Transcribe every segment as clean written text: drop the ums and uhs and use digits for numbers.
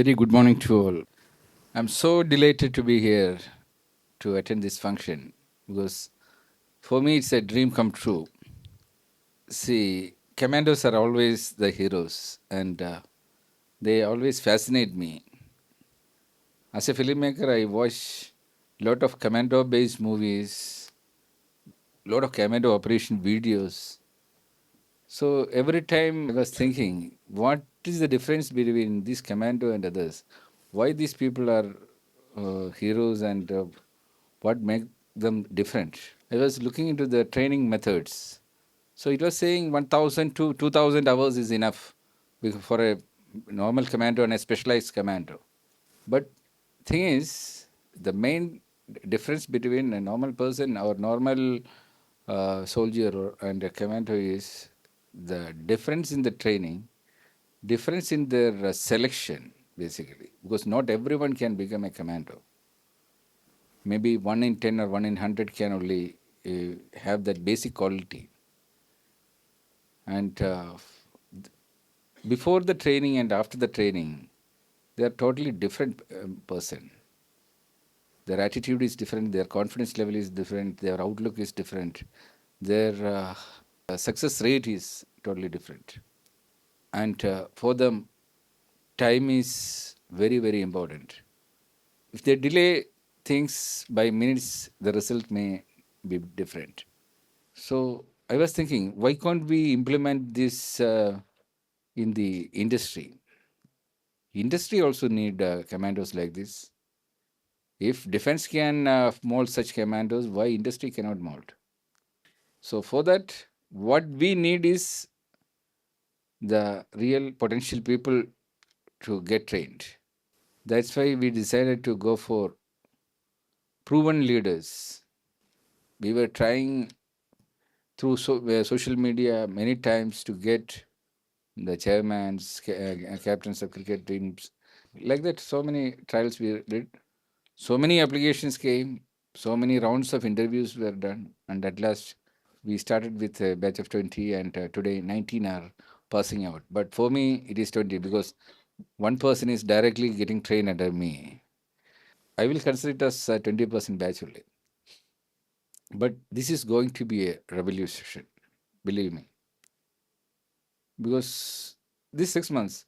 Very good morning to all. I'm so delighted to be here to attend this function because for me it's a dream come true. See, commandos are always the heroes and they always fascinate me. As a filmmaker, I watch a lot of commando based movies, lot of commando operation videos. So every time I was thinking, what is the difference between this commando and others? Why these people are heroes and what makes them different? I was looking into the training methods. So it was saying 1000 to 2000 hours is enough for a normal commando and a specialized commando. But thing is, the main difference between a normal person or normal soldier and a commando is the difference in the training, difference in their selection, basically. Because not everyone can become a commando. Maybe 1 in 10 or 1 in 100 can only have that basic quality. And before the training and after the training, they are totally different person. Their attitude is different, their confidence level is different, their outlook is different, their success rate is totally different. And for them, time is very, very important. If they delay things by minutes, the result may be different. So I was thinking, why can't we implement this in the industry? Industry also need commandos like this. If defense can mold such commandos, why industry cannot mold? So for that, what we need is the real potential people to get trained. That's why we decided to go for proven leaders. We were trying through social media many times to get the chairmans, captains of cricket teams, like that. So many trials we did. So many applications came. So many rounds of interviews were done, and at last we started with a batch of 20, and today 19 are passing out. But for me, it is 20 because one person is directly getting trained under me. I will consider it as a 20% batch only. But this is going to be a revolution, believe me, because these 6 months,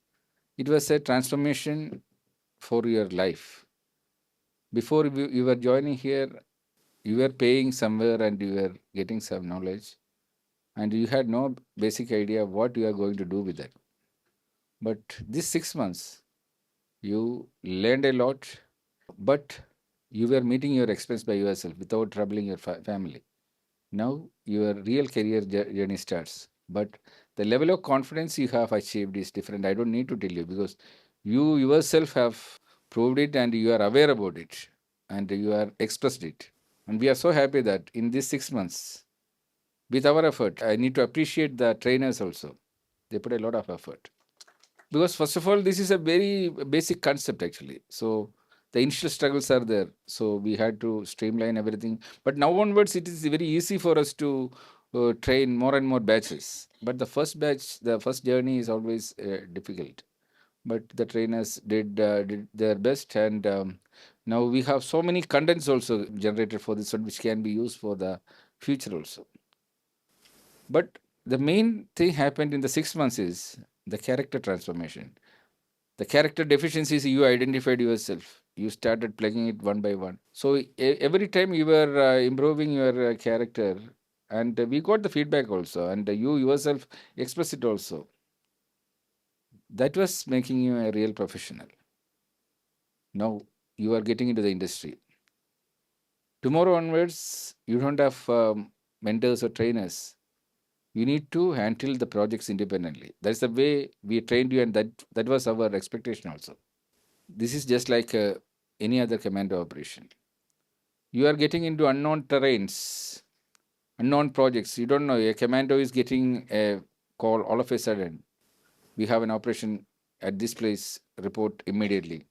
it was a transformation for your life. Before you were joining here, you were paying somewhere and you were getting some knowledge, and you had no basic idea what you are going to do with that. But these 6 months, you learned a lot, but you were meeting your expense by yourself without troubling your family. Now your real career journey starts. But the level of confidence you have achieved is different. I don't need to tell you because you yourself have proved it and you are aware about it and you are expressed it. And we are so happy that in these 6 months, with our effort, I need to appreciate the trainers also. They put a lot of effort. Because first of all, this is a very basic concept actually. So the initial struggles are there. So we had to streamline everything. But now onwards, it is very easy for us to train more and more batches. But the first batch, the first journey is always difficult. But the trainers did their best, and now we have so many contents also generated for this one, which can be used for the future also. But the main thing happened in the 6 months is the character transformation. The character deficiencies you identified yourself. You started plugging it one by one. So every time you were improving your character, and we got the feedback also, and you yourself express it also. That was making you a real professional. Now you are getting into the industry. Tomorrow onwards, you don't have mentors or trainers. You need to handle the projects independently. That's the way we trained you, and that was our expectation also. This is just like any other commando operation. You are getting into unknown terrains, unknown projects. You don't know. A commando is getting a call all of a sudden. We have an operation at this place, report immediately.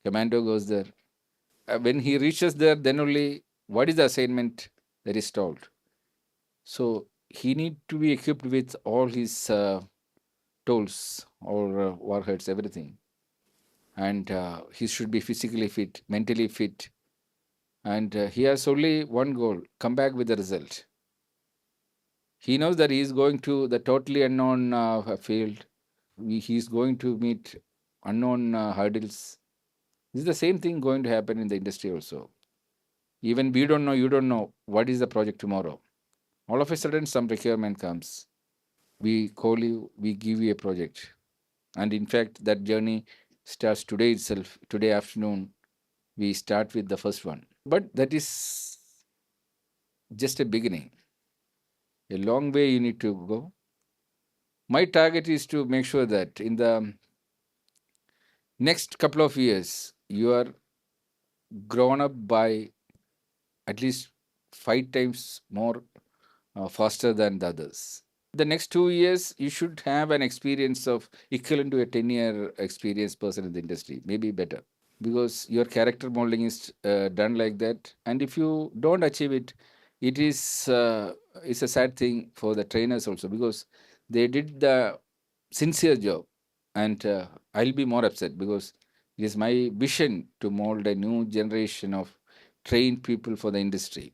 Commando goes there. When he reaches there, then only what is the assignment that is told. So he need to be equipped with all his tools or warheads, everything. and he should be physically fit, mentally fit, and he has only one goal: come back with the result. He knows that he is going to the totally unknown field. He is going to meet unknown hurdles. This is the same thing going to happen in the industry also. Even we don't know, you don't know what is the project tomorrow. All of a sudden, some requirement comes. We call you, we give you a project. And in fact, that journey starts today itself. Today afternoon, we start with the first one. But that is just a beginning. A long way you need to go. My target is to make sure that in the next couple of years, you are grown up by at least 5 times more faster than the others. The next 2 years, you should have an experience of equivalent to a 10-year experienced person in the industry, maybe better, because your character molding is done like that. And if you don't achieve it, it is it's a sad thing for the trainers also, because they did the sincere job, and I'll be more upset because it is my vision to mold a new generation of trained people for the industry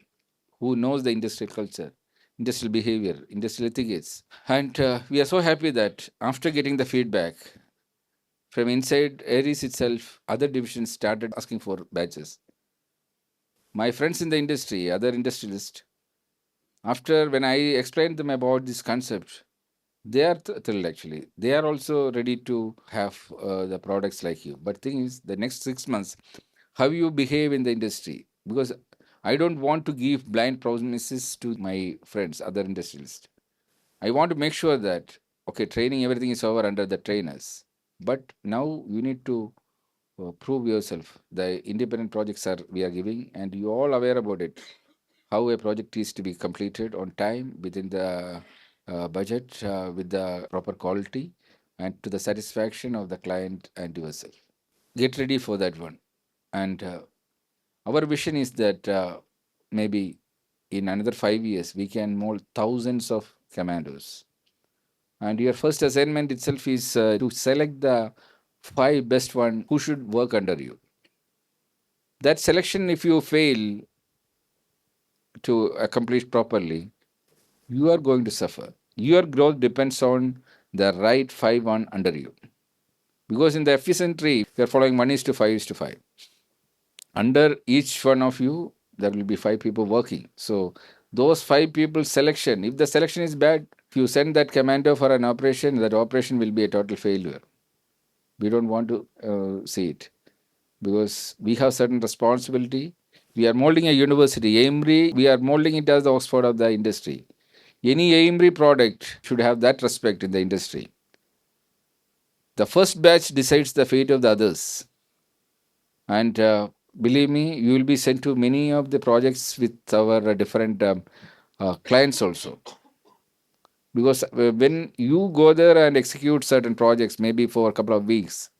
who knows the industrial culture, industrial behavior, industrial ethics. And we are so happy that after getting the feedback from inside Aries itself, other divisions started asking for batches. My friends in the industry, other industrialists, after when I explained them about this concept, they are thrilled actually. They are also ready to have the products like you. But thing is, the next 6 months, how you behave in the industry, because I don't want to give blind promises to my friends, other industrialists. I want to make sure that okay, training everything is over under the trainers. But now you need to prove yourself. The independent projects are we are giving, and you all aware about it. How a project is to be completed on time within the budget with the proper quality and to the satisfaction of the client and yourself. Get ready for that one. And our vision is that maybe in another 5 years we can mold thousands of commandos. And your first assignment itself is to select the 5 best one who should work under you. That selection, if you fail to accomplish properly, you are going to suffer. Your growth depends on the right 5 on under you. Because in the efficient tree, we are following 1:5:5. Under each one of you, there will be 5 people working. So those 5 people selection, if the selection is bad, if you send that commando for an operation, that operation will be a total failure. We don't want to see it, because we have certain responsibility. We are molding a university. AIMRI, we are molding it as the Oxford of the industry. Any AIMRI product should have that respect in the industry. The first batch decides the fate of the others. And believe me, you will be sent to many of the projects with our different clients also. Because when you go there and execute certain projects, maybe for a couple of weeks,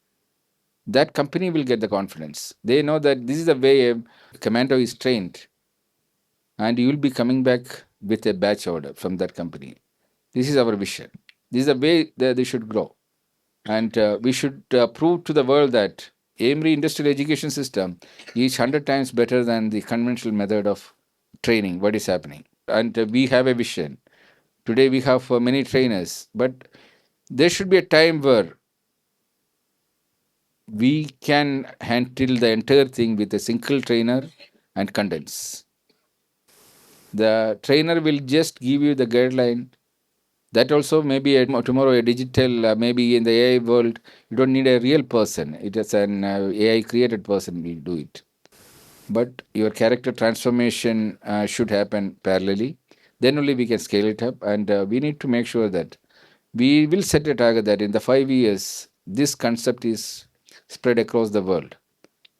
that company will get the confidence. They know that this is the way a commando is trained, and you will be coming back with a batch order from that company. This is our vision. This is the way that they should grow. And we should prove to the world that AIMRI industrial education system is 100 times better than the conventional method of training, what is happening. And we have a vision. Today we have many trainers, but there should be a time where we can handle the entire thing with a single trainer and condense. The trainer will just give you the guideline. That also maybe tomorrow a digital, maybe in the AI world, you don't need a real person. It is an AI created person will do it. But your character transformation should happen parallelly. Then only we can scale it up. And we need to make sure that we will set a target that in the 5 years, this concept is spread across the world.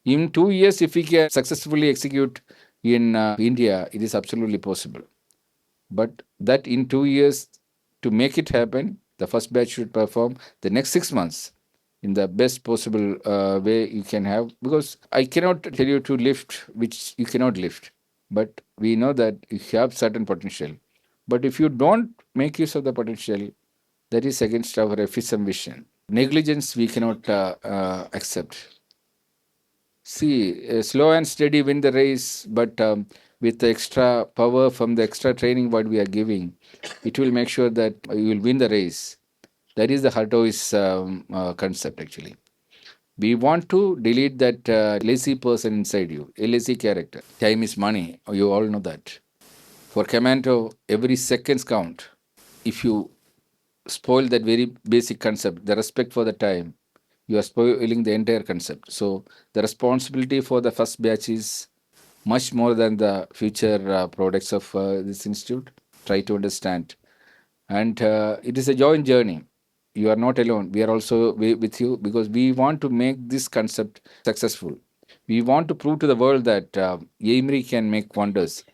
In 2 years, if we can successfully execute in India, it is absolutely possible. But that in 2 years, to make it happen, the first batch should perform the next 6 months in the best possible way you can have. Because I cannot tell you to lift which you cannot lift, but we know that you have certain potential. But if you don't make use of the potential, that is against our EFFISM vision. Negligence we cannot accept. See, slow and steady win the race, but with the extra power from the extra training what we are giving, it will make sure that you will win the race. That is the Hartois concept actually. We want to delete that lazy person inside you, a lazy character. Time is money. You all know that. For Commando, every seconds count. If you spoil that very basic concept, the respect for the time, you are spoiling the entire concept. So the responsibility for the first batch is much more than the future products of this institute. Try to understand. And it is a joint journey. You are not alone. We are also with you because we want to make this concept successful. We want to prove to the world that Amory can make wonders.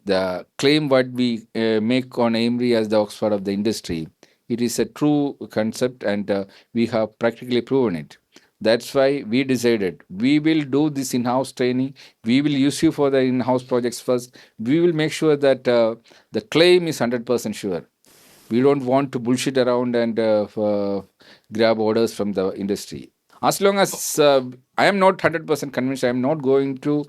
The claim what we make on Amory as the Oxford of the industry, it is a true concept, and we have practically proven it. That's why we decided we will do this in-house training. We will use you for the in-house projects first. We will make sure that the claim is 100% sure. We don't want to bullshit around and grab orders from the industry. As long as I am not 100% convinced, I am not going to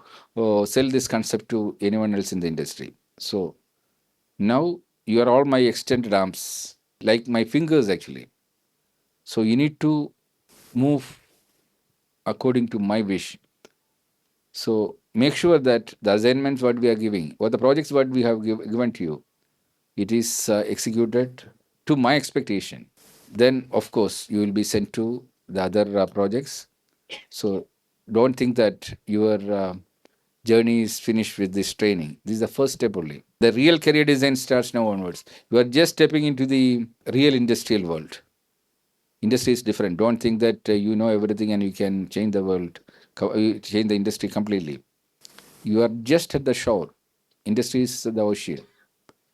sell this concept to anyone else in the industry. So now you are all my extended arms, like my fingers actually. So you need to move according to my wish. So make sure that the assignments what we are giving or the projects what we have given to you, it is executed to my expectation. Then of course you will be sent to the other projects. So don't think that your journey is finished with this training. This is the first step only. The real career design starts now onwards. You are just stepping into the real industrial world. Industry is different. Don't think that you know everything and you can change the world, change the industry completely. You are just at the shore. Industry is the ocean.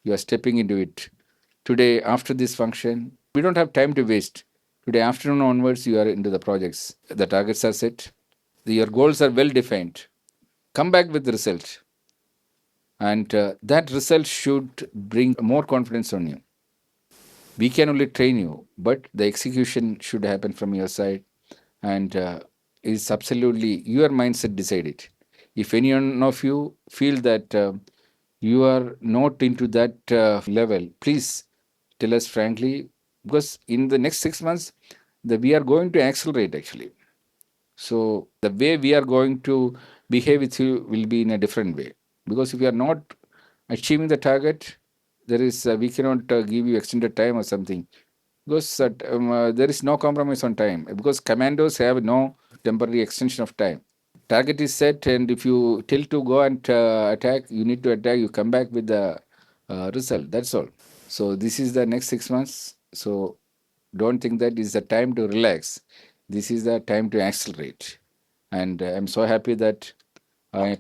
You are stepping into it. Today, after this function, we don't have time to waste. Today afternoon onwards, you are into the projects. The targets are set. Your goals are well defined. Come back with the result. And that result should bring more confidence on you. We can only train you, but the execution should happen from your side. And is absolutely your mindset decide it. If any one of you feel that you are not into that level, please tell us frankly, because in the next 6 months, we are going to accelerate actually. So the way we are going to behave with you will be in a different way. Because if you are not achieving the target, there is we cannot give you extended time or something. Because there is no compromise on time. Because commandos have no temporary extension of time. Target is set, and if you tell to go and attack, you need to attack. You come back with the result. That's all. So this is the next 6 months. So don't think that is the time to relax. This is the time to accelerate. And I'm so happy that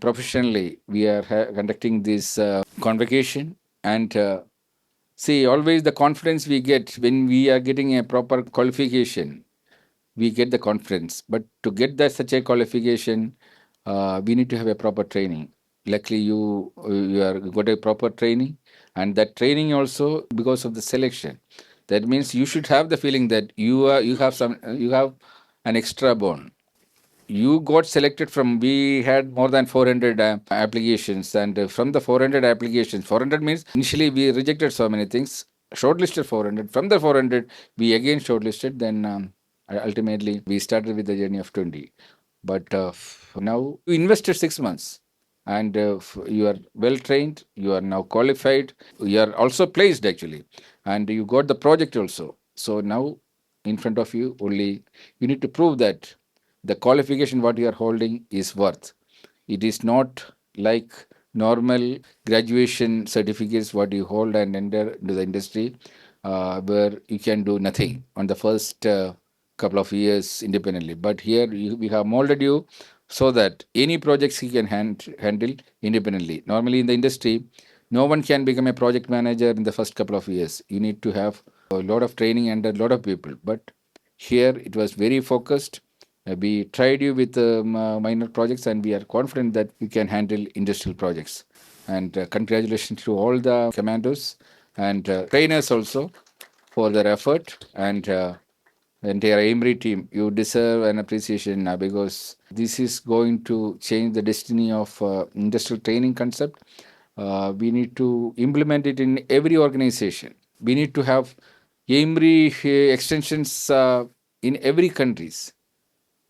professionally we are conducting this convocation. And see, always the confidence we get when we are getting a proper qualification, we get the confidence. But to get that such a qualification, we need to have a proper training. Luckily, you are got a proper training, and that training also because of the selection. That means you should have the feeling that you have an extra bone. You got selected from, we had more than 400 applications, and from the 400 applications, 400 means initially we rejected so many things, shortlisted 400. From the 400 we again shortlisted, then ultimately we started with the journey of 20. But now you invested 6 months, and you are well trained, you are now qualified, you are also placed actually, and you got the project also. So now in front of you only, you need to prove that the qualification what you are holding is worth. It is not like normal graduation certificates what you hold and enter into the industry, where you can do nothing on the first couple of years independently. But here we have molded you so that any projects you can handle independently. Normally in the industry, no one can become a project manager in the first couple of years. You need to have a lot of training and a lot of people. But here it was very focused. We tried you with minor projects, and we are confident that you can handle industrial projects. And congratulations to all the commandos and trainers also for their effort. And the entire Amory team, you deserve an appreciation because this is going to change the destiny of industrial training concept. We need to implement it in every organization. We need to have Amory extensions in every countries,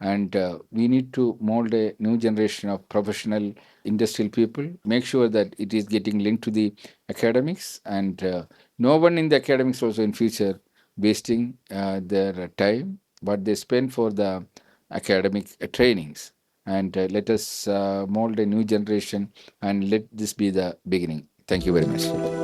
and we need to mold a new generation of professional industrial people, make sure that it is getting linked to the academics, and no one in the academics also in future wasting their time what they spend for the academic trainings. And let us mold a new generation, and let this be the beginning. Thank you very much.